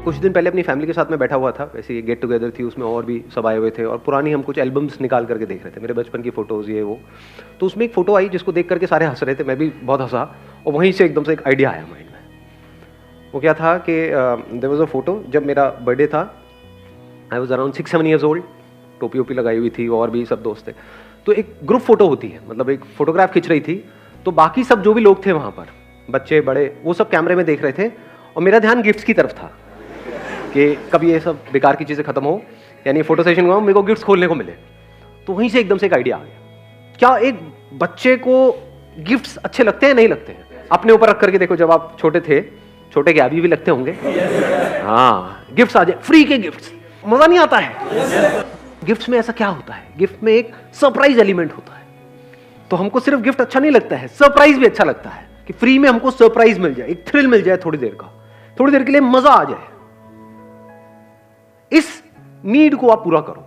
कुछ दिन पहले अपनी फैमिली के साथ में बैठा हुआ था, वैसे गेट टुगेदर थी, उसमें और भी सब आए हुए थे और पुरानी हम कुछ एल्बम्स निकाल करके देख रहे थे, मेरे बचपन की फ़ोटोज़ ये वो। तो उसमें एक फ़ोटो आई जिसको देख करके सारे हंस रहे थे, मैं भी बहुत हंसा और वहीं से एकदम से एक आइडिया आया माइंड में। वो क्या था कि देयर वाज अ फ़ोटो जब मेरा बर्थडे था, I was around 6-7 years old, टोपी वोपी लगाई हुई थी और भी सब दोस्त थे। तो एक ग्रुप फ़ोटो होती है, मतलब एक फ़ोटोग्राफ खिंच रही थी, तो बाकी सब जो भी लोग थे वहाँ पर, बच्चे बड़े, वो सब कैमरे में देख रहे थे और मेरा ध्यान गिफ्ट्स की तरफ था कि कब ये सब बेकार की चीज़ें खत्म हो, यानी फोटो सेशन हुआ, मेरे को गिफ्ट्स खोलने को मिले। तो वहीं से एकदम से एक आइडिया आ गया, क्या एक बच्चे को गिफ्ट्स अच्छे लगते हैं नहीं लगते हैं? अपने ऊपर रख करके देखो, जब आप छोटे थे, छोटे के अभी भी लगते होंगे, हाँ, गिफ्ट्स आ जाए, फ्री के गिफ्ट्स, मजा नहीं आता है? गिफ्ट्स में ऐसा क्या होता है, गिफ्ट में एक सरप्राइज एलिमेंट होता है। तो हमको सिर्फ गिफ्ट अच्छा नहीं लगता है, सरप्राइज भी अच्छा लगता है कि फ्री में हमको सरप्राइज मिल जाए, एक थ्रिल मिल जाए थोड़ी देर का, थोड़ी देर के लिए मजा आ जाए। इस नीड को आप पूरा करो।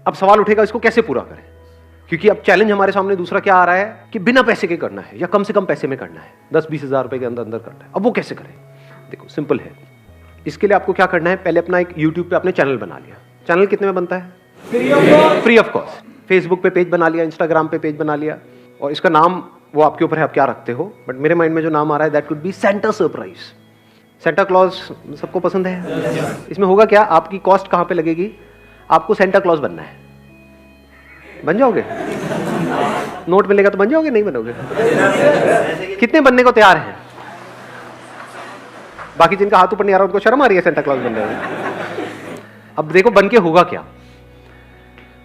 अब सवाल उठेगा इसको कैसे पूरा करें, क्योंकि अब चैलेंज हमारे सामने दूसरा क्या आ रहा है कि बिना पैसे के करना है या कम से कम पैसे में करना है, 10-20 हज़ार रुपए के अंदर अंदर करना है। अब वो कैसे करें? देखो सिंपल है। इसके लिए आपको क्या करना है, पहले अपना एक यूट्यूब पे आपने चैनल बना लिया। चैनल कितने में बनता है? Free of cost. फेसबुक पे पेज बना लिया, इंस्टाग्राम पे पेज बना लिया, और इसका नाम वो आपके ऊपर है, आप क्या रखते हो, बट मेरे माइंड में जो नाम आ रहा है that could be Santa surprise. Santa Claus सबको पसंद है। इसमें होगा क्या, आपकी कॉस्ट कहां पे लगेगी, आपको सेंटा क्लॉज बनना है। बन जाओगे? नोट मिलेगा तो बन जाओगे, नहीं बनोगे? कितने बनने को तैयार हैं? बाकी जिनका हाथ ऊपर नहीं आ रहा उनको शर्म आ रही है सेंटा क्लॉज बनने में। अब देखो बन के होगा क्या,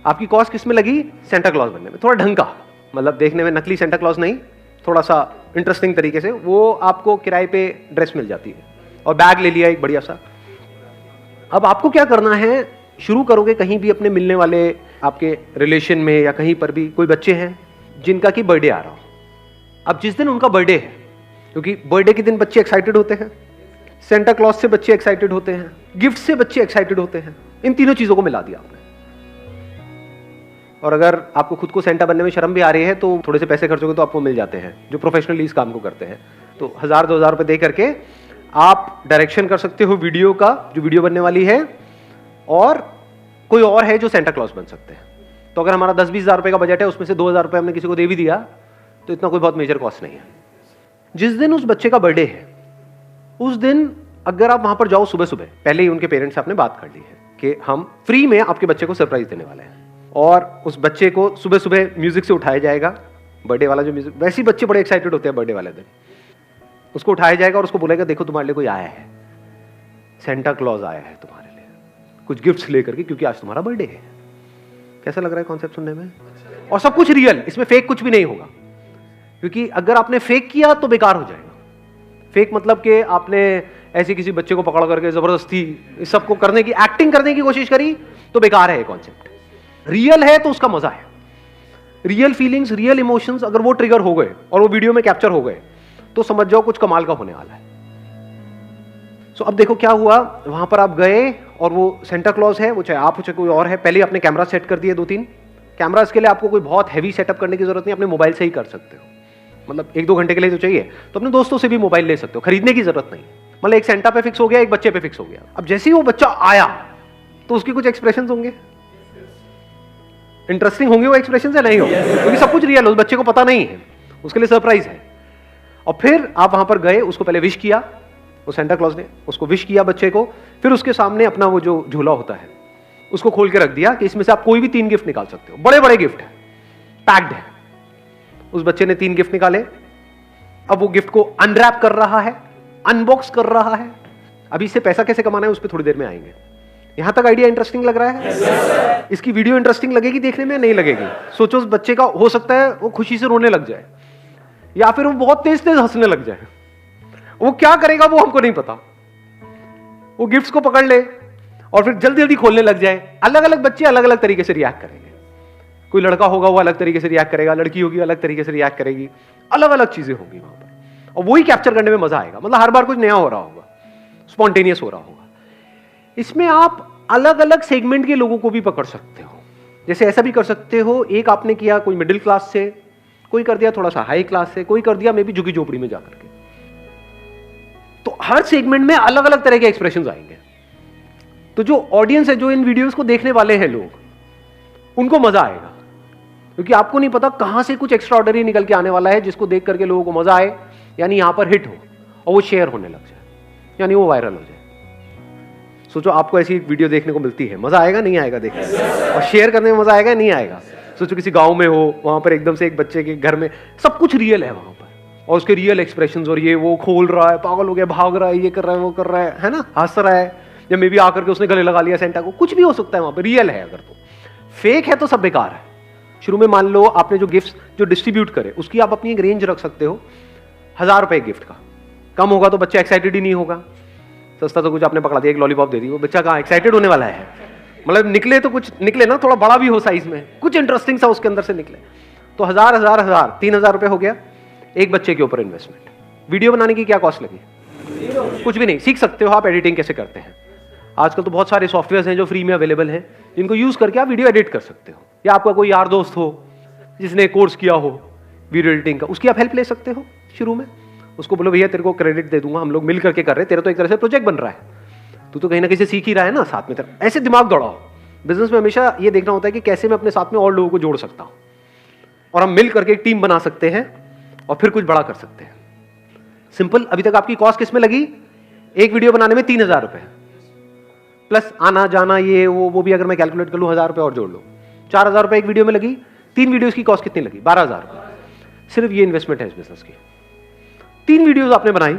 आपकी कॉस्ट किस में लगी? सेंटा क्लॉज बनने में। थोड़ा ढंग का, मतलब देखने में नकली सेंटा क्लॉज नहीं, थोड़ा सा इंटरेस्टिंग तरीके से, वो आपको किराए पे ड्रेस मिल जाती है और बैग ले लिया एक बढ़िया सा। अब आपको क्या करना है, शुरू करोगे कहीं भी अपने मिलने वाले आपके रिलेशन में या कहीं पर भी कोई बच्चे हैं जिनका कि बर्थडे आ रहा हो। अब जिस दिन उनका बर्थडे है, क्योंकि बर्थडे के दिन बच्चे एक्साइटेड होते हैं, सेंटा क्लॉज से बच्चे एक्साइटेड होते हैं, गिफ्ट से बच्चे एक्साइटेड होते हैं, इन तीनों चीजों को मिला दिया आपने। और अगर आपको खुद को सेंटा बनने में शर्म भी आ रही है तो थोड़े से पैसे खर्चोगे तो आपको मिल जाते हैं जो प्रोफेशनली इस काम को करते हैं। तो 1000-2000 रुपए दे करके आप डायरेक्शन कर सकते हो वीडियो का, जो वीडियो बनने वाली है, और कोई और है जो सेंटा क्लॉज बन सकते हैं। तो अगर हमारा 10-20 हज़ार रुपए का बजट है, उसमें से 2000 रुपए हमने किसी को दे भी दिया तो इतना कोई बहुत मेजर कॉस्ट नहीं है। जिस दिन उस बच्चे का बर्थडे है, उस दिन अगर आप वहां पर जाओ सुबह सुबह, पहले ही उनके पेरेंट्स से आपने बात कर ली है कि हम फ्री में आपके बच्चे को सरप्राइज देने वाले हैं, और उस बच्चे को सुबह सुबह म्यूजिक से उठाया जाएगा। बर्थडे वाला जो म्यूजिक, वैसे ही बच्चे बड़े एक्साइटेड होते हैं बर्थडे वाले दिन, उसको उठाया जाएगा और उसको बोलेगा देखो तुम्हारे लिए कोई आया है, सेंटा क्लॉज आया है तुम्हारे लिए कुछ गिफ्ट्स लेकर के, क्योंकि आज तुम्हारा बर्थडे है। कैसा लग रहा है कॉन्सेप्ट सुनने में? और सब कुछ रियल, इसमें फेक कुछ भी नहीं होगा, क्योंकि अगर आपने फेक किया तो बेकार हो जाएगा। फेक मतलब कि आपने ऐसे किसी बच्चे को पकड़ करके जबरदस्ती इस सबको करने की, एक्टिंग करने की कोशिश करी तो बेकार है ये कॉन्सेप्ट। रियल है तो उसका मजा है। रियल फीलिंग्स, रियल इमोशंस अगर वो ट्रिगर हो गए और वो वीडियो में कैप्चर हो गए तो समझ जाओ कुछ कमाल का होने वाला है। सो अब देखो क्या हुआ, वहां पर आप गए और वो सेंटा क्लॉज है, वो चाहे आप हो चाहे कोई और है, पहले अपने कैमरा सेट कर दिए 2-3 कैमरा। इसके लिए आपको कोई बहुत हैवी सेटअप करने की जरूरत नहीं, अपने मोबाइल से ही कर सकते हो। मतलब 1-2 घंटे के लिए तो चाहिए, तो अपने दोस्तों से भी मोबाइल ले सकते हो, खरीदने की जरूरत नहीं। मतलब एक सेंटा पे फिक्स हो गया, एक बच्चे पे फिक्स हो गया। अब जैसे ही वो बच्चा आया तो उसके कुछ एक्सप्रेशन होंगे, इंटरेस्टिंग होंगे वो एक्सप्रेशन से नहीं होंगे, क्योंकि सब कुछ रियल है, उस बच्चे को पता नहीं है, उसके लिए सरप्राइज है। और फिर आप वहां पर गए, उसको पहले विश किया, वो सेंटा क्लॉज ने उसको विश किया बच्चे को, फिर उसके सामने अपना वो जो झोला होता है उसको खोल के रख दिया कि इसमें से आप कोई भी 3 गिफ्ट निकाल सकते हो। बड़े बड़े गिफ्ट है, पैक्ड है। उस बच्चे ने 3 गिफ्ट निकाले। अब वो गिफ्ट को अनरैप कर रहा है, अनबॉक्स कर रहा है। अभी इससे पैसा कैसे कमाना है उस पर थोड़ी देर में आएंगे। यहां तक आइडिया इंटरेस्टिंग लग रहा है? इसकी वीडियो इंटरेस्टिंग लगेगी देखने में, नहीं लगेगी? सोचो उस बच्चे का हो सकता है वो खुशी से रोने लग जाए, या फिर वो बहुत तेज तेज हंसने लग जाए। वो क्या करेगा वो हमको नहीं पता। वो गिफ्ट्स को पकड़ ले और फिर जल्दी जल्दी खोलने लग जाए। अलग अलग बच्चे अलग अलग तरीके से रिएक्ट करेंगे। कोई लड़का होगा वो अलग तरीके से रिएक्ट करेगा, लड़की होगी अलग तरीके से रिएक्ट करेगी, अलग अलग चीजें होंगी वहां पर, और वही कैप्चर करने में मजा आएगा। मतलब हर बार कुछ नया हो रहा होगा, स्पॉन्टेनियस हो रहा होगा। इसमें आप अलग अलग सेगमेंट के लोगों को भी पकड़ सकते हो। जैसे ऐसा भी कर सकते हो, एक आपने किया कोई मिडिल क्लास से, कोई कर दिया थोड़ा सा हाई क्लास से, कोई कर दिया मे बी झुग्गी झोपड़ी में जाकर के। तो हर सेगमेंट में अलग अलग तरह के एक्सप्रेशंस आएंगे। तो जो ऑडियंस है, जो इन वीडियोस को देखने वाले हैं लोग, उनको मजा आएगा, क्योंकि आपको नहीं पता कहां से कुछ एक्स्ट्राऑर्डिनरी निकल के आने वाला है जिसको देख करके लोगों को मजा आए, यानी यहां पर हिट हो और वो शेयर होने लग जाए, यानी वो वायरल हो जाए। सोचो आपको ऐसी वीडियो देखने को मिलती है, मजा आएगा नहीं आएगा देखने में, और शेयर करने में मजा आएगा नहीं आएगा। सोचो किसी गांव में हो, वहां पर एकदम से एक बच्चे के घर में सब कुछ रियल है वहां पर, और उसके रियल एक्सप्रेशंस, और ये वो खोल रहा है, पागल हो गया, भाग रहा है, ये कर रहा है, वो कर रहा है ना, हंस रहा है, या मे बी आकर के उसने गले लगा लिया सेंटा को, कुछ भी हो सकता है वहां पर, रियल है। अगर तो फेक है तो सब बेकार है। शुरू में मान लो आपने जो गिफ्ट जो डिस्ट्रीब्यूट करे उसकी आप अपनी एक रेंज रख सकते हो, 1000 रुपए गिफ्ट का, कम होगा तो बच्चा एक्साइटेड ही नहीं होगा, सस्ता तो कुछ आपने पकड़ा दिया, एक लॉलीपॉप दे दी, वो बच्चा कहाँ एक्साइटेड होने वाला है, मतलब निकले तो कुछ निकले ना, थोड़ा बड़ा भी हो साइज में, कुछ इंटरेस्टिंग सा उसके अंदर से निकले। तो 1000 3000 रुपए हो गया एक बच्चे के ऊपर इन्वेस्टमेंट। वीडियो बनाने की क्या कॉस्ट लगी? कुछ भी नहीं, सीख सकते हो आप एडिटिंग कैसे करते हैं। आजकल तो बहुत सारे सॉफ्टवेयर हैं जो फ्री में अवेलेबल हैं, जिनको यूज करके आप वीडियो एडिट कर सकते हो, या आपका कोई यार दोस्त हो जिसने कोर्स किया हो वीडियो एडिटिंग का, उसकी आप हेल्प ले सकते हो। शुरू में उसको बोलो भैया तेरे को क्रेडिट दे दूंगा, हम लोग मिल करके कर रहे हैं, तेरा तो एक तरह से प्रोजेक्ट बन रहा है, तू तो कहीं ना कहीं से सीख ही रहा है ना, साथ में तेरा ऐसे दिमाग दौड़ाओ। बिजनेस में हमेशा ये देखना होता है कि कैसे मैं अपने साथ में और लोगों को जोड़ सकता हूं, और हम मिल करके एक टीम बना सकते हैं और फिर कुछ बड़ा कर सकते हैं। सिंपल। अभी तक आपकी कॉस्ट किसमें लगी? एक वीडियो बनाने में 3000 रुपए, प्लस आना जाना ये वो भी अगर मैं कैलकुलेट कर लूं, 1000 रुपए और जोड़ लो, 4000 रुपए एक वीडियो में लगी। 3 वीडियोस की कॉस्ट कितनी लगी? 12000 रुपए। सिर्फ ये इन्वेस्टमेंट है इस बिजनेस की। 3 वीडियोस आपने बनाई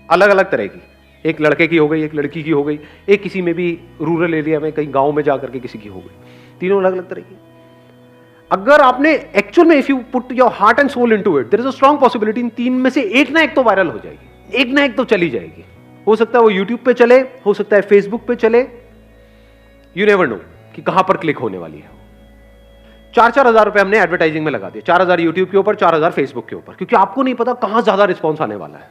अलग अलग तरह की, एक लड़के की हो गई, एक लड़की की हो गई, एक किसी में भी रूरल एरिया में कहीं गांव में जाकर के किसी की हो गई, तीनों अलग अलग तरह की। अगर आपने एक्चुअल में if you put your heart and soul into it, there is a strong possibility in 3 में से एक ना एक तो वायरल हो जाएगी, एक ना एक तो चली जाएगी। हो सकता है वो यूट्यूब पे चले, हो सकता है फेसबुक पे चले, यू नेवर नो कि कहां पर क्लिक होने वाली है। 4-4 हजार रुपए हमने एडवर्टाइजिंग में लगा दिए, 4000 यूट्यूब के ऊपर, 4000 फेसबुक के ऊपर, क्योंकि आपको नहीं पता कहां ज्यादा रिस्पॉन्स आने वाला है।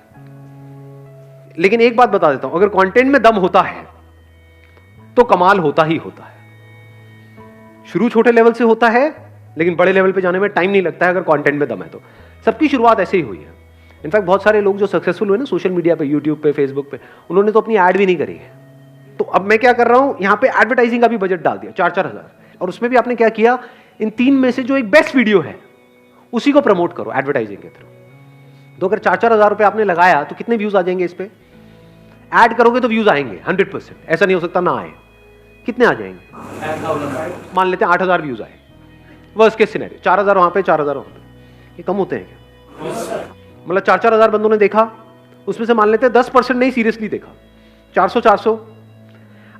लेकिन एक बात बता देता हूं, अगर कंटेंट में दम होता है तो कमाल होता ही होता है। शुरू छोटे लेवल से होता है, लेकिन बड़े लेवल पे जाने में टाइम नहीं लगता है अगर कंटेंट में दम है तो। सबकी शुरुआत ऐसे ही हुई है। इनफैक्ट बहुत सारे लोग जो सक्सेसफुल हुए ना सोशल मीडिया पे, यूट्यूब पे, फेसबुक पे, उन्होंने तो अपनी ऐड भी नहीं करी है। तो अब मैं क्या कर रहा हूं, यहां पे एडवर्टाइजिंग का भी बजट डाल दिया 4-4 हजार, और उसमें भी आपने क्या किया, इन 3 में से जो एक बेस्ट वीडियो है उसी को प्रमोट करो एडवर्टाइजिंग के थ्रू। तो अगर 4-4 हजार रुपए आपने लगाया तो कितने व्यूज आ जाएंगे इस पे? ऐड करोगे तो व्यूज आएंगे 100%, ऐसा नहीं हो सकता ना आए। कितने आ जाएंगे? मान लेते हैं 8000 व्यूज आए, वर्स्ट केस सिनेरियो, 4000 वहां पे, 4000 वहां पे, ये कम होते हैं क्या? मतलब 4-4 हजार बंदों ने देखा, उसमें से मान लेते हैं 10% नहीं सीरियसली देखा, 400।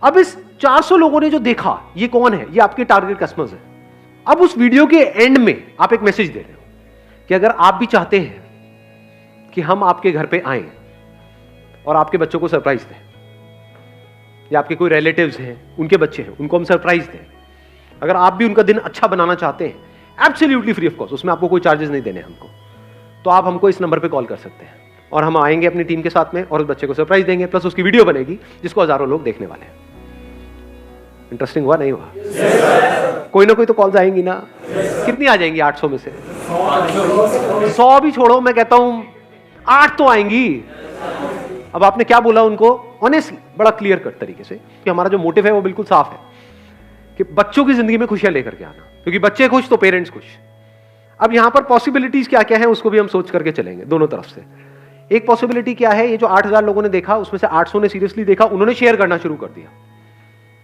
अब इस 400 लोगों ने जो देखा, ये कौन है? ये आपके टारगेट कस्टमर्स है। अब उस वीडियो के एंड में आप एक मैसेज दे रहे हो कि अगर आप भी चाहते हैं कि हम आपके घर पे आएं और आपके बच्चों को सरप्राइज दें, या आपके कोई रिलेटिव्स हैं उनके बच्चे हैं उनको हम सरप्राइज दें, अगर आप भी उनका दिन अच्छा बनाना चाहते हैं, एब्सोल्युटली फ्री ऑफ कॉस्ट, उसमें आपको कोई चार्जेस नहीं देने हमको, तो आप हमको इस नंबर पे कॉल कर सकते हैं और हम आएंगे अपनी टीम के साथ में और उस बच्चे को सरप्राइज देंगे, प्लस उसकी वीडियो बनेगी जिसको हजारों लोग देखने वाले हैं। इंटरेस्टिंग हुआ नहीं हुआ? कोई ना कोई तो कॉल्स आएंगी ना। कितनी आ जाएंगी 800 में से? 100 भी छोड़ो, मैं कहता हूं 8 तो आएंगी। अब आपने क्या बोला उनको? ऑनेस्टली, बड़ा क्लियर कट तरीके से कि हमारा जो मोटिव है वो बिल्कुल साफ है कि बच्चों की जिंदगी में खुशियां लेकर के आना, क्योंकि बच्चे खुश तो पेरेंट्स खुश। अब यहां पर पॉसिबिलिटीज क्या क्या है उसको भी हम सोच करके चलेंगे दोनों तरफ से। एक पॉसिबिलिटी क्या है, ये जो 8000 लोगों ने देखा उसमें से 800 ने सीरियसली देखा, उन्होंने शेयर करना शुरू कर दिया।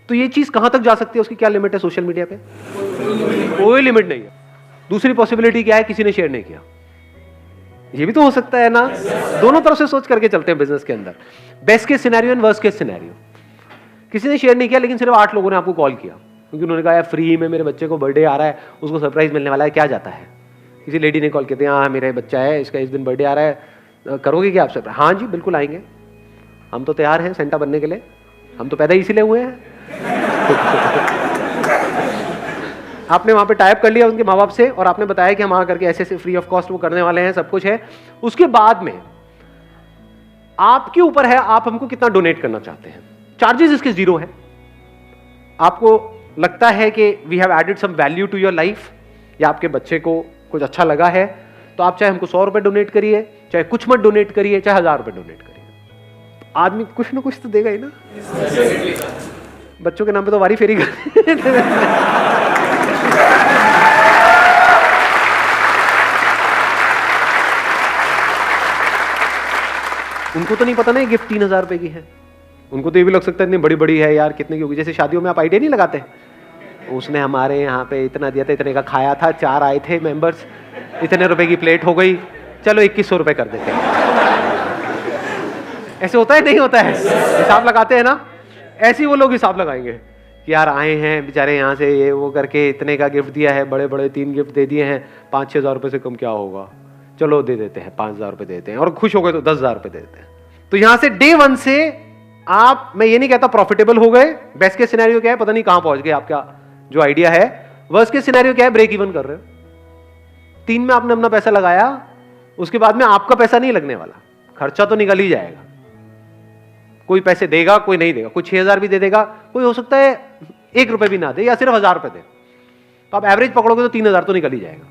तो ये चीज कहां तक जा सकती है, उसकी क्या लिमिट है सोशल मीडिया पे? कोई लिमिट नहीं है। दूसरी पॉसिबिलिटी क्या है, किसी ने शेयर नहीं किया, ये भी तो हो सकता है ना। दोनों तरफ से सोच करके चलते हैं बिजनेस के अंदर, best case scenario and worst case scenario. किसी ने शेयर नहीं किया लेकिन सिर्फ 8 लोगों ने आपको कॉल किया, क्योंकि उन्होंने कहा यार फ्री में मेरे बच्चे को बर्थडे आ रहा है, उसको सरप्राइज मिलने वाला है, क्या जाता है। किसी लेडी ने कॉल किया था, हाँ मेरा बच्चा है, इसका इस दिन बर्थडे आ रहा है, करोगे क्या आप सरप्राइज? हाँ जी बिल्कुल आएंगे, हम तो तैयार हैं सेंटा बनने के लिए, हम तो पैदा इसीलिए हुए हैं। आपने वहां पे टाइप कर लिया उनके माँ बाप से और आपने बताया कि हम वहां करके ऐसे ऐसे फ्री ऑफ कॉस्ट वो करने वाले हैं, सब कुछ है। उसके बाद में आपके ऊपर है आप हमको कितना डोनेट करना चाहते हैं। चार्जेस इसके 0 है। आपको लगता है कि we have added some value to your life, या आपके बच्चे को कुछ अच्छा लगा है, तो आप चाहे हमको 100 रुपए डोनेट करिए, चाहे कुछ मत डोनेट करिए, चाहे 1000 रुपए डोनेट करिए, आदमी कुछ ना कुछ तो देगा ही ना। बच्चों के नाम पे तो वारी फेरी कर उनको तो नहीं पता ना गिफ्ट 3,000 रुपए की है। उनको तो ये भी लग सकता है इतनी बड़ी बड़ी है यार, कितने की होगी। जैसे शादियों में आप आइडिया नहीं लगाते, उसने हमारे यहाँ पे इतना दिया था, इतने का खाया था, 4 आए थे मेंबर्स, इतने रुपए की प्लेट हो गई, चलो 2100 रुपए कर देते हैं। ऐसे होता है नहीं होता है? हिसाब लगाते हैं ना, ऐसे ही वो लोग हिसाब लगाएंगे कि यार आए हैं बेचारे यहाँ से, ये वो करके इतने का गिफ्ट दिया है, बड़े बड़े 3 गिफ्ट दे दिए हैं, 5-6 हज़ार रुपए से कम क्या होगा, चलो दे देते हैं, 5,000 रुपए देते हैं, और खुश हो गए तो 10,000 रुपए दे देते हैं। तो यहां से डे 1 से आप, मैं ये नहीं कहता प्रॉफिटेबल हो गए, बेस्ट के सिनेरियो क्या है पता नहीं कहां पहुंच गए, आपका जो आइडिया है। वर्स्ट के सिनेरियो क्या है, ब्रेक इवन कर रहे हो। 3 में आपने अपना पैसा लगाया, उसके बाद में आपका पैसा नहीं लगने वाला, खर्चा तो निकल ही जाएगा। कोई पैसे देगा, कोई नहीं देगा, कोई 6,000 भी दे देगा, कोई हो सकता है 1 रुपए भी ना दे, या सिर्फ 1,000 रुपए दे। तो आप एवरेज पकड़ोगे तो 3,000 तो निकल ही जाएगा।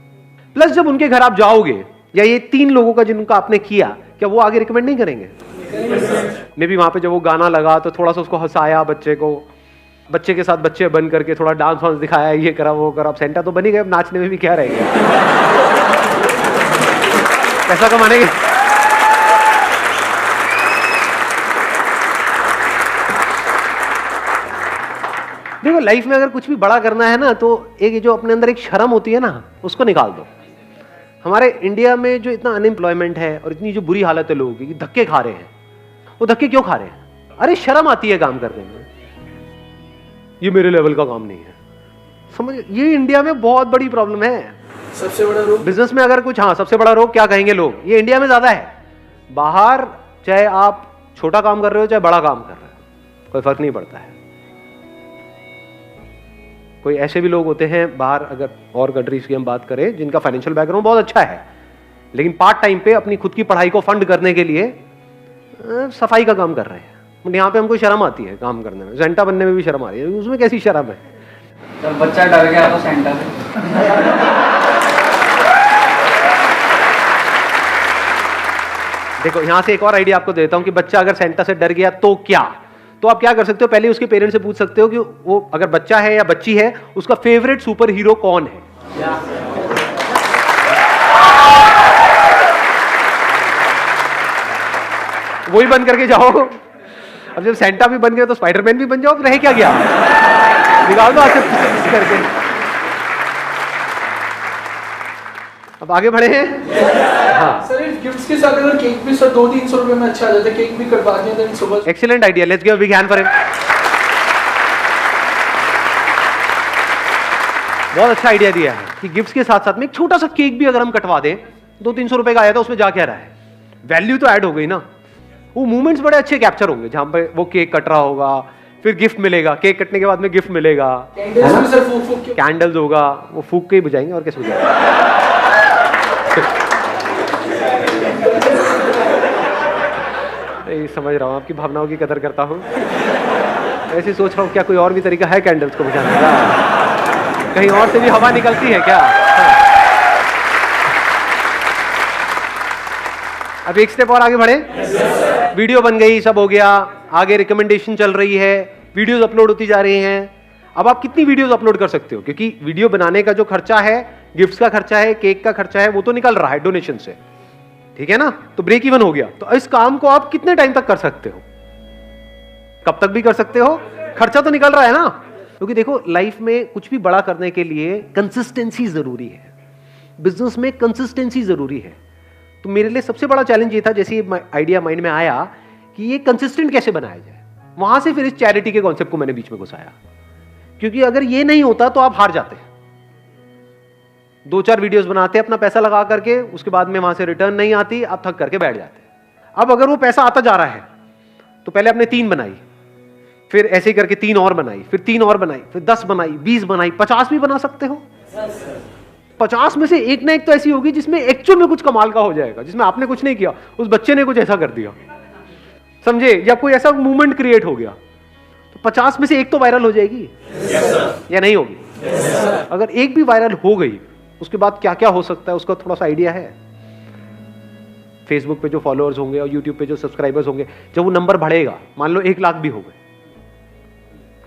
प्लस जब उनके घर आप जाओगे, या ये 3 लोगों का जिनका आपने किया, क्या वो आगे रिकमेंड नहीं करेंगे? मे भी वहां पे जब वो गाना लगा तो थोड़ा सा उसको हंसाया, बच्चे को, बच्चे के साथ बच्चे बन करके थोड़ा डांस वांस दिखाया, ये करा वो करा, अब सेंटा तो बनी गए, अब नाचने में भी क्या रहेगा, पैसा कमाने के। देखो लाइफ में अगर कुछ भी बड़ा करना है ना, तो एक जो अपने अंदर एक शर्म होती है ना, उसको निकाल दो। हमारे इंडिया में जो इतना अनएम्प्लॉयमेंट है और इतनी जो बुरी हालत है लोगों की, धक्के खा रहे हैं, वो धक्के क्यों खा रहे हैं? अरे शर्म आती है काम करने में, ये मेरे लेवल का काम नहीं है, समझ? ये इंडिया में बहुत बड़ी प्रॉब्लम है। सबसे बड़ा रोग बिजनेस में अगर कुछ, हाँ सबसे बड़ा रोग क्या कहेंगे लोग, ये इंडिया में ज्यादा है। बाहर चाहे आप छोटा काम कर रहे हो चाहे बड़ा काम कर रहे हो, कोई फर्क नहीं पड़ता है। कोई ऐसे भी लोग होते हैं बाहर, अगर और कंट्रीज की हम बात करें, जिनका फाइनेंशियल बैकग्राउंड बहुत अच्छा है, लेकिन पार्ट टाइम पे अपनी खुद की पढ़ाई को फंड करने के लिए सफाई का काम कर रहे हैं। यहाँ पे हमको शर्म आती है काम करने में, सेंटा बनने में भी शर्म आ रही है, उसमें कैसी शर्म है? जब बच्चा डर गया तो सेंटा से। देखो यहां से एक और आइडिया आपको देता हूं कि बच्चा अगर सेंटा से डर गया तो क्या, तो आप क्या कर सकते हो, पहले उसके पेरेंट्स से पूछ सकते हो कि वो अगर बच्चा है या बच्ची है, उसका फेवरेट सुपर हीरो कौन है। वही बन करके जाओ। अब जब सेंटा भी बन गए तो स्पाइडरमैन भी बन जाओ, रहे क्या गया, निकाल दो आके करके। अब आगे बढ़े हैं। हाँ सर, गिफ्ट्स के साथ अगर केक भी सर 200-300 रुपए में अच्छा आ जाता है, केक भी कटवा दिया देन सुबह। Excellent idea, let's give a big hand for him. बहुत अच्छा आइडिया दिया है कि गिफ्ट्स के साथ साथ में एक छोटा सा केक भी अगर हम कटवा दें, 200-300 रुपए का आया था, उसमें जा क्या रहा है, वैल्यू तो ऐड हो गई ना। वो मूवमेंट्स बड़े अच्छे कैप्चर होंगे जहां पे वो केक कट रहा होगा, फिर गिफ्ट मिलेगा, केक कटने के बाद में गिफ्ट मिलेगा, कैंडल्स होगा, वो फूक के ही बुझाएंगे और कैसे बुझाएंगे। समझ रहा हूँ, आपकी भावनाओं की कदर करता हूँ। ऐसे सोच रहा हूँ क्या कोई और भी तरीका है कैंडल्स को बुझाने का, कहीं और से भी हवा निकलती है क्या? अब एक स्टेप और आगे बढ़े। वीडियो बन गई, सब हो गया, आगे रिकमेंडेशन चल रही है, वीडियोस अपलोड होती जा रही हैं। अब आप कितनी वीडियोस अपलोड कर सकते हो, क्योंकि वीडियो बनाने का जो खर्चा है, गिफ्ट्स का खर्चा है, केक का खर्चा है, वो तो निकल रहा है डोनेशन से, ठीक है ना, तो ब्रेक इवन हो गया। तो इस काम को आप कितने टाइम तक कर सकते हो, कब तक भी कर सकते हो, खर्चा तो निकल रहा है ना। क्योंकि देखो लाइफ में कुछ भी बड़ा करने के लिए कंसिस्टेंसी जरूरी है, बिजनेस में कंसिस्टेंसी जरूरी है। तो मेरे लिए सबसे बड़ा चैलेंज ये था, जैसे ये आइडिया माइंड में आया कि ये कंसिस्टेंट कैसे बनाया जाए, वहां से फिर इस चैरिटी के कॉन्सेप्ट को मैंने बीच में घुसाया। क्योंकि अगर ये नहीं होता तो आप हार जाते, 2-4 वीडियोस बनाते अपना पैसा लगा करके, उसके बाद में वहां से रिटर्न नहीं आती, आप थक करके बैठ जाते। अब अगर वो पैसा आता जा रहा है तो पहले आपने 3 बनाई, फिर ऐसे ही करके 3 और बनाई, फिर 3 और बनाई, फिर 10 बनाई, 20 बनाई, 50 भी बना सकते हो। 50 में से एक ना एक तो ऐसी होगी जिसमें एक्चुअल में कुछ कमाल का हो जाएगा, जिसमें आपने कुछ नहीं किया, उस बच्चे ने कुछ ऐसा कर दिया, समझे, या कोई ऐसा मूवमेंट क्रिएट हो गया, तो 50 में से एक तो वायरल हो जाएगी या नहीं होगी। अगर एक भी वायरल हो गई, उसके बाद क्या क्या हो सकता है उसका थोड़ा सा आइडिया है। फेसबुक पे जो फॉलोअर्स होंगे और यूट्यूब पे जो सब्सक्राइबर्स होंगे, जब वो नंबर बढ़ेगा, मान लो 1 लाख भी हो गए,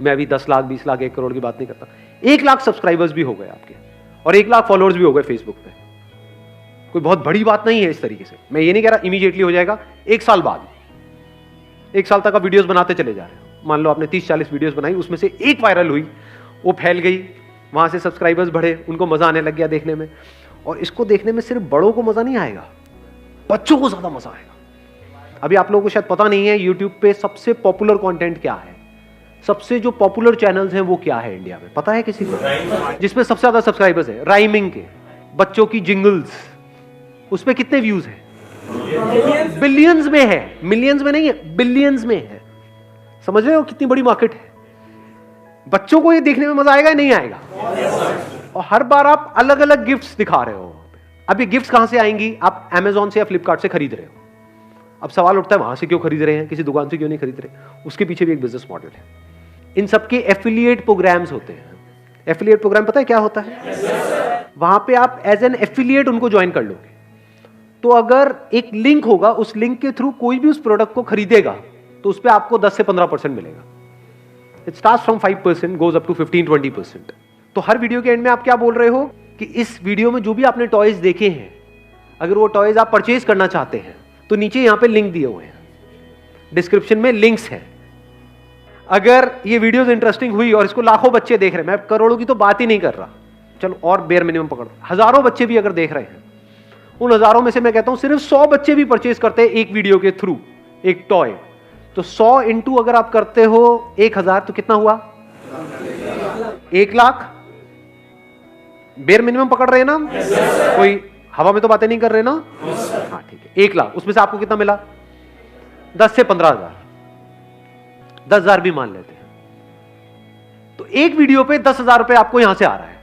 मैं अभी 10 लाख 20 लाख 1 करोड़ की बात नहीं करता, 1 लाख सब्सक्राइबर्स भी हो गए आपके और 1 लाख फॉलोअर्स भी हो गए फेसबुक पे, कोई बहुत बड़ी बात नहीं है। इस तरीके से मैं ये नहीं कह रहा इमीडिएटली हो जाएगा, 1 साल बाद, 1 साल तक आप वीडियोस बनाते चले जा रहे हो। मान लो आपने 30-40 वीडियोस बनाई, उसमें से एक वायरल हुई, वो फैल गई, वहां से सब्सक्राइबर्स बढ़े, उनको मजा आने लग गया देखने में। और इसको देखने में सिर्फ बड़ों को मजा नहीं आएगा, बच्चों को ज्यादा मजा आएगा। अभी आप लोगों को शायद पता नहीं है यूट्यूब पे सबसे पॉपुलर कंटेंट क्या है, सबसे जो पॉपुलर चैनल्स हैं वो क्या है इंडिया में, पता है किसी को? जिसमें सबसे ज्यादा सब्सक्राइबर्स है, राइमिंग के, बच्चों की जिंगल्स, उस पे कितने व्यूज हैं? बिलियंस में है, मिलियंस में नहीं है, बिलियंस में है। समझ रहे हो कितनी बड़ी मार्केट है? बच्चों को ये देखने में मजा आएगा या नहीं आएगा? और हर बार आप अलग अलग गिफ्ट्स दिखा रहे हो। अब ये गिफ्ट्स कहां से आएंगी? आप Amazon से या फ्लिपकार्ट से खरीद रहे हो। अब सवाल उठता है वहां से क्यों खरीद रहे हैं, किसी दुकान से क्यों नहीं खरीद रहे? उसके पीछे भी एक बिजनेस मॉडल है। इन सबके एफिलिएट प्रोग्राम्स होते हैं। एफिलिएट प्रोग्राम पता है क्या होता है? वहां पे आप एज एन एफिलिएट उनको ज्वाइन कर लोगे, तो अगर एक लिंक होगा, उस लिंक के थ्रू कोई भी उस प्रोडक्ट को खरीदेगा तो उस पर आपको 10 से 15% मिलेगा। It starts from 5% goes up to 15-20%। तो हर वीडियो के एंड में आप क्या बोल रहे हो कि इस वीडियो में जो भी आपने टॉयज देखे हैं, अगर वो टॉयज आप परचेज करना चाहते हैं तो नीचे यहां पे लिंक दिए हुए हैं, डिस्क्रिप्शन में लिंक्स हैं। अगर ये वीडियोस इंटरेस्टिंग हुई और इसको लाखों बच्चे देख रहे हैं, मैं करोड़ों की तो बात ही नहीं कर रहा, चलो और बेयर मिनिमम पकड़, हजारों बच्चे भी अगर देख रहे हैं, उन हजारों में से मैं कहता हूं सिर्फ 100 बच्चे भी परचेज करते हैं एक वीडियो के थ्रू एक टॉय, तो 100 इंटू अगर आप करते हो 1000 तो कितना हुआ? 1 लाख। बेयर मिनिमम पकड़ रहे हैं ना? कोई हवा में तो बातें नहीं कर रहे ना? हाँ ठीक है, 1 लाख। उसमें से आपको कितना मिला? 10 से 15,000, 10,000 भी मान लेते हैं, तो एक वीडियो पे 10,000 रुपए आपको यहां से आ रहा है।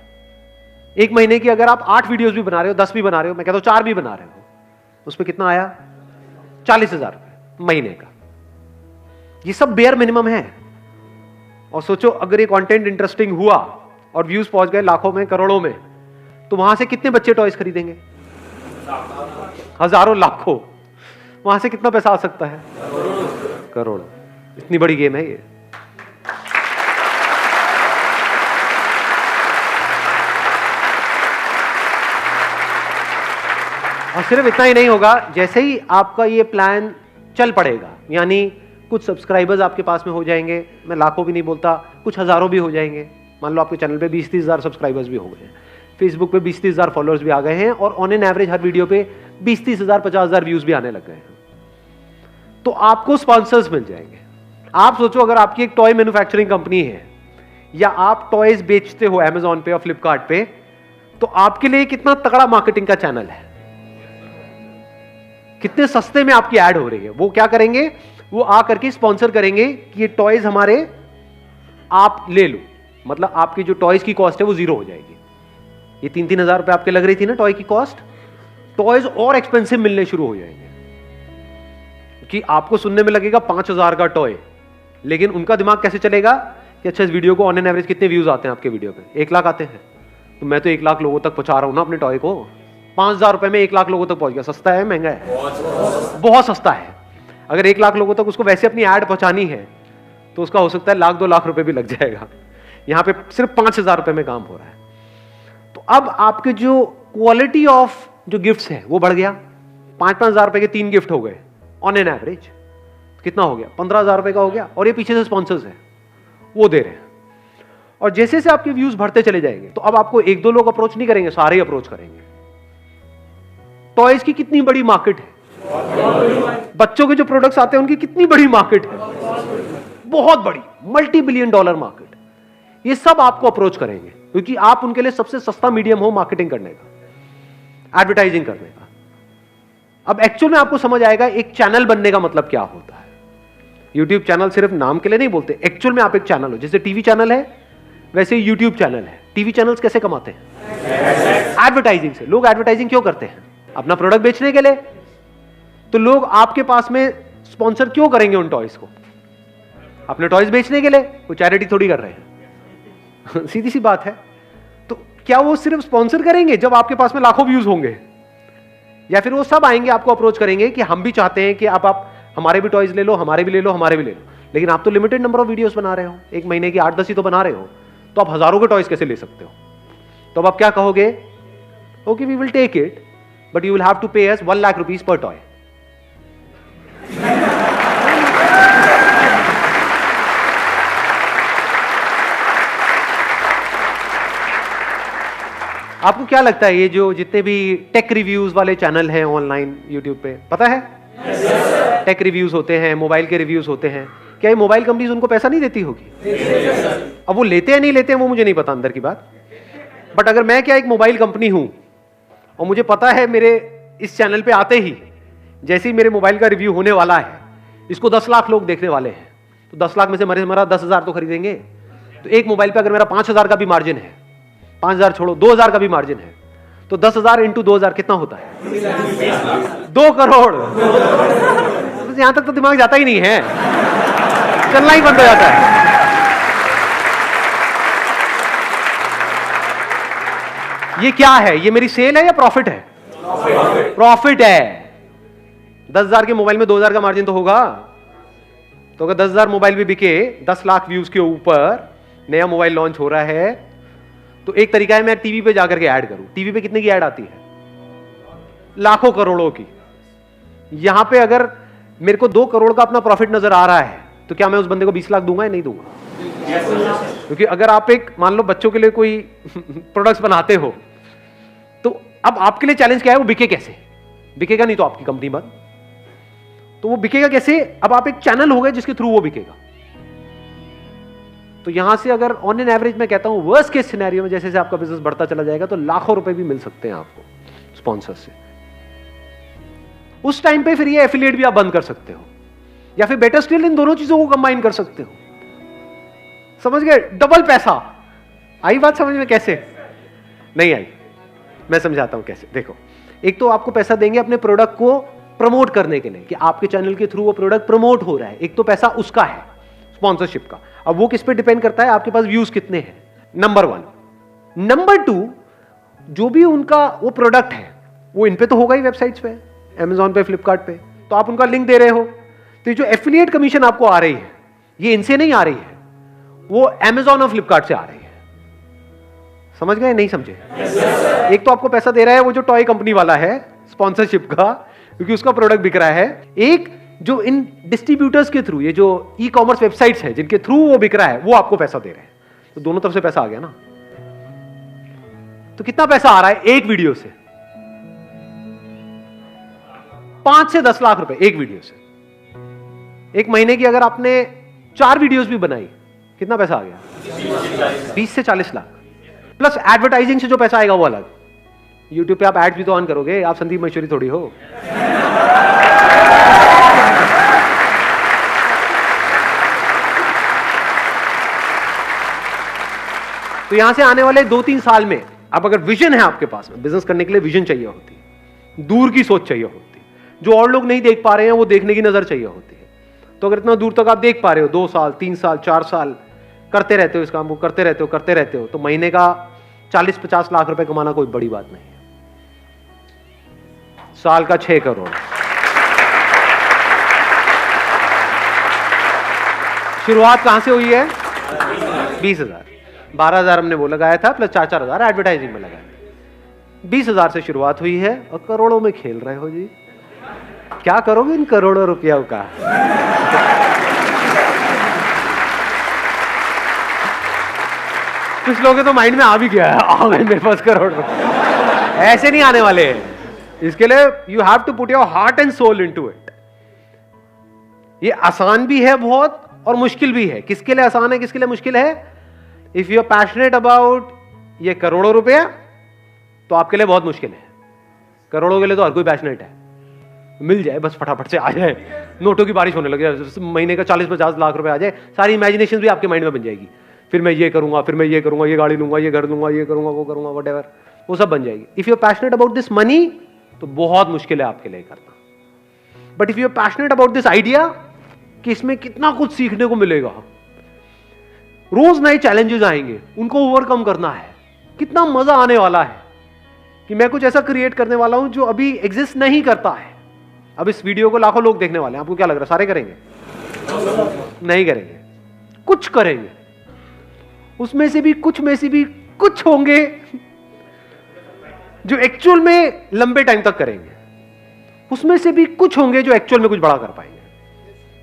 एक महीने की अगर आप 8 वीडियोस भी बना रहे हो, 10 भी बना रहे हो, मैं कहता हूं 4 भी बना रहे हो, उसमें कितना आया? 40,000 रुपए महीने का। ये सब बेयर मिनिमम है। और सोचो अगर ये कंटेंट इंटरेस्टिंग हुआ और व्यूज पहुंच गए लाखों में, करोड़ों में, तो वहां से कितने बच्चे टॉयज खरीदेंगे? हजारों, लाखों। वहां से कितना पैसा आ सकता है? करोड़। इतनी बड़ी गेम है ये। और सिर्फ इतना ही नहीं होगा, जैसे ही आपका ये प्लान चल पड़ेगा, यानी कुछ सब्सक्राइबर्स आपके पास में हो जाएंगे, मैं लाखों भी नहीं बोलता, कुछ हजारों भी हो जाएंगे। मान लो आपके चैनल पे 20-30 हजार सब्सक्राइबर्स भी हो गए हैं, फेसबुक पे 20-30 हजार फॉलोअर्स भी आ गए हैं, और on an average her video पे 20-30 हजार 50 हजार व्यूज भी आने लग गए हैं, तो आपको स्पॉन्सर्स मिल जाएंगे। आप सोचो अगर आपकी एक टॉय मैन्युफैक्चरिंग कंपनी है या आप टॉयज बेचते हो Amazon पे और फ्लिपकार्ट पे, तो आपके लिए कितना तगड़ा मार्केटिंग का चैनल है, कितने सस्ते में आपकी ऐड हो रही है। वो क्या करेंगे? वो आ करके स्पॉन्सर करेंगे कि ये टॉयज हमारे आप ले लो, मतलब आपकी जो टॉयज की कॉस्ट है वो 0 हो जाएगी। ये 3-3 हजार रुपए आपके लग रही थी ना टॉय की कॉस्ट, टॉयज और एक्सपेंसिव मिलने शुरू हो जाएंगे। कि आपको सुनने में लगेगा 5,000 का टॉय, लेकिन उनका दिमाग कैसे चलेगा कि अच्छा इस वीडियो को ऑन एन एवरेज कितने व्यूज आते हैं आपके वीडियो पे? 1 लाख आते हैं, तो मैं तो 1 लाख लोगों तक पहुंचा रहा हूं ना अपने टॉय को। 5,000 रुपए में 1 लाख लोगों तक पहुंच गया। सस्ता है महंगा है? बहुत सस्ता है। अगर 1 लाख लोगों तक उसको वैसे अपनी ऐड पहुंचानी है तो उसका हो सकता है 1-2 लाख रुपए भी लग जाएगा। यहां पे सिर्फ 5,000 रुपए में काम हो रहा है। तो अब आपके जो क्वालिटी ऑफ जो गिफ्ट्स है वो बढ़ गया। 5-5 हजार रुपए के 3 गिफ्ट हो गए ऑन एन एवरेज, कितना हो गया? 15,000 रुपए का हो गया। और ये पीछे से स्पॉन्सर्स है वो दे रहे हैं। और जैसे से आपके व्यूज बढ़ते चले जाएंगे तो अब आपको 1-2 लोग अप्रोच नहीं करेंगे, सारे अप्रोच करेंगे। टॉयज की कितनी बड़ी मार्केट है, बच्चों के जो प्रोडक्ट्स आते हैं उनकी कितनी बड़ी मार्केट है, बहुत बड़ी, $multi-billion मार्केट। ये सब आपको अप्रोच करेंगे क्योंकि आप उनके लिए सबसे सस्ता मीडियम हो मार्केटिंग करने का, एडवर्टाइजिंग करने का। अब एक्चुअल में आपको समझ आएगा एक चैनल बनने का मतलब क्या होता है। यूट्यूब चैनल सिर्फ नाम के लिए नहीं बोलते, एक्चुअल में आप एक चैनल हो। जैसे टीवी चैनल है वैसे यूट्यूब चैनल है। टीवी चैनल्स कैसे कमाते हैं? एडवर्टाइजिंग से। लोग एडवर्टाइजिंग क्यों करते हैं? अपना प्रोडक्ट बेचने के लिए। तो लोग आपके पास में स्पॉन्सर क्यों करेंगे उन टॉयज को? अपने टॉयज बेचने के लिए। वो चैरिटी थोड़ी कर रहे हैं सीधी सी बात है। तो क्या वो सिर्फ स्पॉन्सर करेंगे जब आपके पास में लाखों व्यूज होंगे, या फिर वो सब आएंगे आपको अप्रोच करेंगे कि हम भी चाहते हैं कि आप हमारे भी टॉयज ले लो, हमारे भी ले लो, हमारे भी ले लो। लेकिन आप तो लिमिटेड नंबर ऑफ वीडियोस बना रहे हो, एक महीने की 8-10 ही तो बना रहे हो, तो आप हजारों के टॉयज कैसे ले सकते हो? तो अब आप क्या कहोगे? Okay, we will take it, but you will have to pay us 1 lakh rupees per toy. आपको क्या लगता है ये जो जितने भी टेक रिव्यूज वाले चैनल हैं ऑनलाइन यूट्यूब पे, पता है टेक रिव्यूज होते हैं, मोबाइल के रिव्यूज होते हैं, क्या ये मोबाइल कंपनीज उनको पैसा नहीं देती होगी? अब वो लेते हैं नहीं लेते हैं वो मुझे नहीं पता अंदर की बात, बट अगर मैं क्या एक मोबाइल कंपनी हूं और मुझे पता है मेरे इस चैनल पे आते ही जैसे ही मेरे मोबाइल का रिव्यू होने वाला है, इसको 10 लाख लोग देखने वाले हैं, तो 10 लाख में से मेरा 10,000 तो खरीदेंगे। तो एक मोबाइल पे अगर मेरा 5,000 का भी मार्जिन है, 5,000 छोड़ो 2,000 का भी मार्जिन है, तो 10,000 इंटू 2,000 कितना होता है? 2 करोड़। यहां तक तो दिमाग जाता ही नहीं है, चलना ही बंद हो जाता है। ये क्या है? ये मेरी सेल है या प्रॉफिट है? प्रॉफिट है। 10,000 के मोबाइल में 2,000 का मार्जिन तो होगा। तो अगर 10,000 मोबाइल भी बिके, 10 लाख व्यूज के ऊपर नया मोबाइल लॉन्च हो रहा है, तो एक तरीका है मैं टीवी पे जाकर के ऐड करूं। टीवी पे कितने की ऐड आती है? लाखों करोड़ों की। यहां पे अगर मेरे को 2 करोड़ का अपना प्रॉफिट नजर आ रहा है, तो क्या मैं उस बंदे को 20 लाख दूंगा या नहीं दूंगा? क्योंकि अगर आप एक मान लो बच्चों के लिए कोई प्रोडक्ट्स बनाते हो, तो अब आपके लिए चैलेंज क्या है? वो बिके कैसे? बिकेगा नहीं तो आपकी कंपनी बंद। तो वो बिकेगा कैसे? अब आप एक चैनल हो गए जिसके थ्रू वो बिकेगा। तो यहां से अगर ऑन एन एवरेज मैं कहता हूं वर्स्ट केस सिनेरियो में जैसे आपका बिजनेस बढ़ता चला जाएगा, तो लाखों रुपए भी मिल सकते हैं आपको स्पॉन्सर से। उस टाइम पे फिर ये एफिलिएट भी आप बंद कर सकते हो, या फिर बेटर स्टिल इन दोनों चीजों को कंबाइन कर सकते हो। समझ गए? डबल पैसा। आई बात समझ में? कैसे नहीं आई? मैं समझाता हूं कैसे। देखो, एक तो आपको पैसा देंगे अपने प्रोडक्ट को प्रमोट करने के लिए कि आपके चैनल के थ्रू वो प्रोडक्ट प्रमोट हो रहा है, एक तो पैसा उसका है स्पॉन्सरशिप का। अब वो किस पे डिपेंड करता है? आपके पास व्यूज कितने हैं, नंबर 1। नंबर 2, जो भी उनका वो प्रोडक्ट है वो इन पे तो होगा ही, वेबसाइट्स पे, अमेजॉन पे, फ्लिपकार्ट पे, तो आप उनका लिंक दे रहे हो, तो ये जो एफिलिएट कमीशन आपको आ रही है, ये इनसे नहीं आ रही है, वो अमेजॉन और फ्लिपकार्ट से आ रही है। समझ गए? नहीं समझे? एक तो आपको पैसा दे रहा है वो जो टॉय कंपनी वाला है स्पॉन्सरशिप का, क्योंकि उसका प्रोडक्ट बिक रहा है। एक जो इन डिस्ट्रीब्यूटर्स के थ्रू, ये जो ई कॉमर्स वेबसाइट्स है जिनके थ्रू वो बिक रहा है, वो आपको पैसा दे रहे हैं। तो दोनों तरफ से पैसा आ गया ना। तो कितना पैसा आ रहा है एक वीडियो से? 5 से 10 लाख रुपए एक वीडियो से। एक महीने की अगर आपने 4 वीडियोस भी बनाई, कितना पैसा आ गया? 20 से 40 लाख। प्लस एडवर्टाइजिंग से जो पैसा आएगा वो अलग। यूट्यूब पे आप एड्स भी तो ऑन करोगे, आप संदीप महेश्वरी थोड़ी हो। तो यहां से आने वाले 2-3 साल में, अब अगर विजन है आपके पास में, बिजनेस करने के लिए विजन चाहिए होती है, दूर की सोच चाहिए होती है, जो और लोग नहीं देख पा रहे हैं वो देखने की नजर चाहिए होती है। तो अगर इतना दूर तक आप देख पा रहे हो, 2 साल 3 साल 4 साल करते रहते हो इस काम को, करते रहते हो, तो महीने का 40-50 लाख रुपए कमाना कोई बड़ी बात नहीं है। साल का 6 करोड़। शुरुआत कहां से हुई है? 20,000। 12,000 हमने वो लगाया था, प्लस 4-4 हजार एडवर्टाइजिंग में लगाया। 20,000 से शुरुआत हुई है और करोड़ों में खेल रहे हो जी। क्या करोगे इन करोड़ों रुपयों का? कुछ लोगों के तो माइंड में आ भी गया है, आ गए मेरे पास करोड़ रुपए। ऐसे नहीं आने वाले हैं। इसके लिए you have to put your heart and soul into it. ये आसान भी है बहुत और मुश्किल भी है। किसके लिए आसान है, किसके लिए मुश्किल है? If you are passionate about ये करोड़ों रुपया, तो आपके लिए बहुत मुश्किल है। करोड़ों के लिए तो हर कोई पैशनेट है, मिल जाए बस, फटाफट से आ जाए, नोटों की बारिश होने लग जाए, महीने का 40-50 लाख रुपए आ जाए, सारी इमेजिनेशन भी आपके माइंड में बन जाएगी। फिर मैं ये करूंगा, फिर मैं ये करूंगा, ये गाड़ी लूंगा, ये घर लूंगा, ये करूंगा, वो करूंगा, व्हाटएवर, वो सब बन जाएगी। If you are passionate about this money, तो बहुत मुश्किल है आपके लिए करना। But if you are passionate about this idea कि इसमें कितना कुछ सीखने को मिलेगा, रोज नए चैलेंजेस आएंगे, उनको ओवरकम करना है, कितना मजा आने वाला है कि मैं कुछ ऐसा क्रिएट करने वाला हूं जो अभी एग्जिस्ट नहीं करता है। अब इस वीडियो को लाखों लोग देखने वाले हैं, आपको क्या लग रहा है सारे करेंगे? नहीं करेंगे, कुछ करेंगे, उसमें से भी कुछ होंगे जो एक्चुअल में लंबे टाइम तक करेंगे, उसमें से भी कुछ होंगे जो एक्चुअल में कुछ बड़ा कर पाएंगे,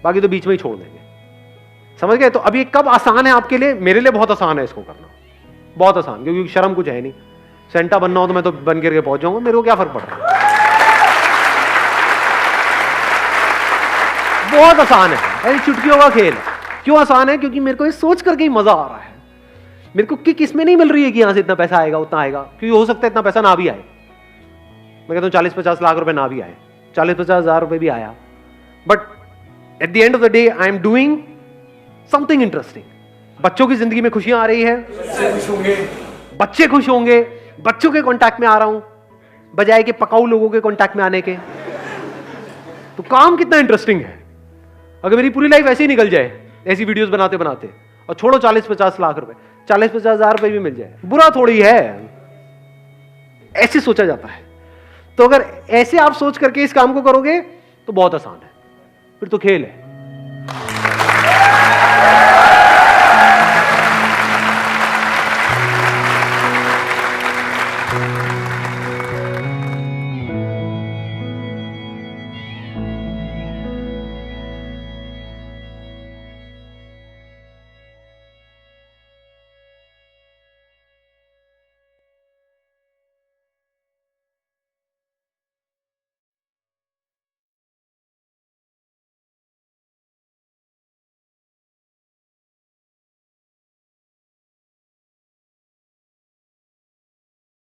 बाकी तो बीच में ही छोड़ देंगे। समझ गए? तो अब ये कब आसान है आपके लिए? मेरे लिए बहुत आसान है इसको करना, बहुत आसान, क्योंकि शर्म कुछ है नहीं। सेंटा बनना हो तो मैं तो बन करके पहुंच जाऊंगा, मेरे को क्या फर्क पड़ रहा है। बहुत आसान है, अरे चुटकियों का खेल है। क्यों आसान है? क्योंकि मेरे को ये सोच करके ही मजा आ रहा है। मेरे को किक इसमें नहीं मिल रही है कि यहां से इतना पैसा आएगा उतना आएगा, क्योंकि हो सकता है इतना पैसा ना भी आए। मैं कहता हूं 40-50 लाख रुपए ना भी आए, 40-50 हजार रुपए भी आया, but at the end of the day I am doing something interesting. बच्चों की जिंदगी में खुशियां आ रही है, बच्चे खुश होंगे, बच्चों के कांटेक्ट में आ रहा हूं बजाय के पकाऊ लोगों के कांटेक्ट में आने के। तो काम कितना इंटरेस्टिंग है। अगर मेरी पूरी लाइफ ऐसे ही निकल जाए, ऐसी वीडियोस बनाते बनाते, और छोड़ो 40-50 लाख रुपए, 40-50 हजार रुपए भी मिल जाए, बुरा थोड़ी है। ऐसे सोचा जाता है। तो अगर ऐसे आप सोच करके इस काम को करोगे तो बहुत आसान है, फिर तो खेल है।